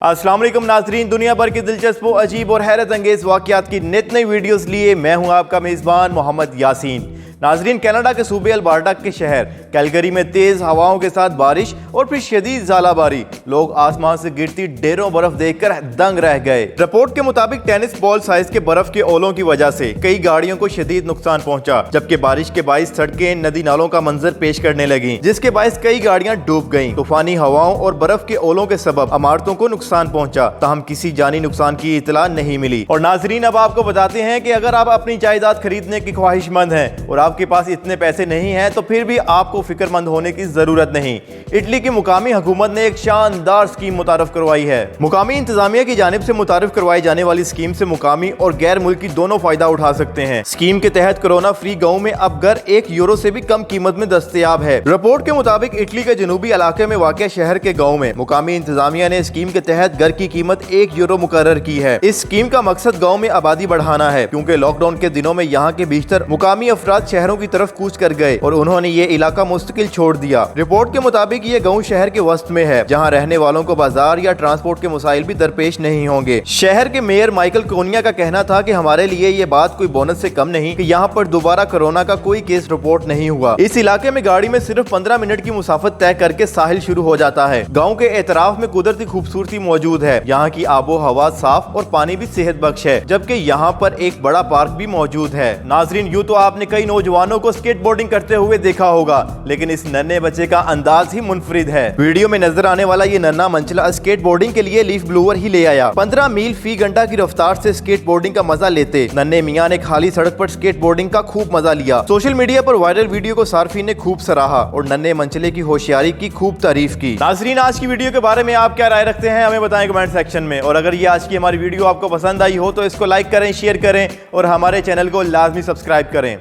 अस्सलाम वालेकुम नाजरीन, दुनिया भर की दिलचस्प अजीब और हैरत अंगेज वाक़यात की नित नई वीडियोस लिए मैं हूं आपका मेज़बान मोहम्मद यासीन। नाजरीन, कनाडा के सूबे अल्बर्टा के शहर कैलगरी में तेज हवाओं के साथ बारिश और फिर शदीद ज़ालाबारी, लोग आसमान से गिरती ढेरों बर्फ देखकर दंग रह गए। रिपोर्ट के मुताबिक टेनिस बॉल साइज के बर्फ के ओलों की वजह से कई गाड़ियों को शदीद नुकसान पहुंचा, जबकि बारिश के बाइस सड़कें नदी नालों का मंजर पेश करने लगी, जिसके बाइस कई गाड़ियां डूब गईं। तूफानी हवाओं और बर्फ के ओलों के सबब इमारतों को नुकसान पहुंचा, ताहम किसी जानी नुकसान की इतला नहीं मिली। और नाजरीन, अब आपको बताते हैं कि अगर आप अपनी जायदाद खरीदने की ख्वाहिशमंद हैं और आपके पास इतने पैसे नहीं हैं तो फिर भी आपको फिक्रमंद होने की जरूरत नहीं। इटली की मुकामी हुकूमत ने एक शानदार स्कीम मुतारफ करवाई है। मुकामी इंतजामिया की जानिब से मुतारफ करवाई जाने वाली स्कीम से मुकामी और गैर मुल्की दोनों फायदा उठा सकते हैं। स्कीम के तहत कोरोना फ्री गाँव में अब घर €1 से भी कम कीमत में दस्तयाब है। रिपोर्ट के मुताबिक इटली के जनूबी इलाके में वाक़ शहर के गाँव में मुकामी इंतजामिया ने स्कीम के तहत घर की कीमत €1 मुकर्रर की है। इस स्कीम का मकसद गाँव में आबादी बढ़ाना है, क्योंकि लॉकडाउन के दिनों में यहाँ के बेशतर मुकामी अफराद शहरों की तरफ कूच कर गए और उन्होंने ये इलाका मुस्तकिल छोड़ दिया। रिपोर्ट के मुताबिक ये गाँव शहर के वस्त में है, जहाँ रहने वालों को बाजार या ट्रांसपोर्ट के मसाइल भी दरपेश नहीं होंगे। शहर के मेयर माइकल कोनिया का कहना था कि हमारे लिए ये बात कोई बोनस से कम नहीं कि यहाँ पर दोबारा कोरोना का कोई केस रिपोर्ट नहीं हुआ। इस इलाके में गाड़ी में सिर्फ 15 मिनट की मुसाफत तय करके साहिल शुरू हो जाता है। गाँव के एतराफ में कुदरती खूबसूरती मौजूद है, यहाँ की आबो हवा साफ और पानी भी सेहत बख्श है, जबकि यहाँ पर एक बड़ा पार्क भी मौजूद है। नाजरीन, यूं तो आपने कई नौजवानों को स्केट बोर्डिंग करते हुए देखा होगा, लेकिन इस नन्हे बच्चे का अंदाज ही मुनफरिद है। वीडियो में नजर आने वाला ये नन्हा मंचला स्केट बोर्डिंग के लिए लीफ ब्लोअर ही ले आया। 15 मील फी घंटा की रफ्तार से स्केट बोर्डिंग का मजा लेते नन्हे मियां ने खाली सड़क पर स्केट बोर्डिंग का खूब मजा लिया। सोशल मीडिया पर वायरल वीडियो को सार्फिन ने खूब सराहा और नन्हे मंचले की होशियारी की खूब तारीफ की। नाजरीन, आज की वीडियो के बारे में आप क्या राय रखते हैं, हमें बताएं कमेंट सेक्शन में। और अगर ये आज की हमारी वीडियो आपको पसंद आई हो तो इसको लाइक करें, शेयर करें और हमारे चैनल को लाजमी सब्सक्राइब करें।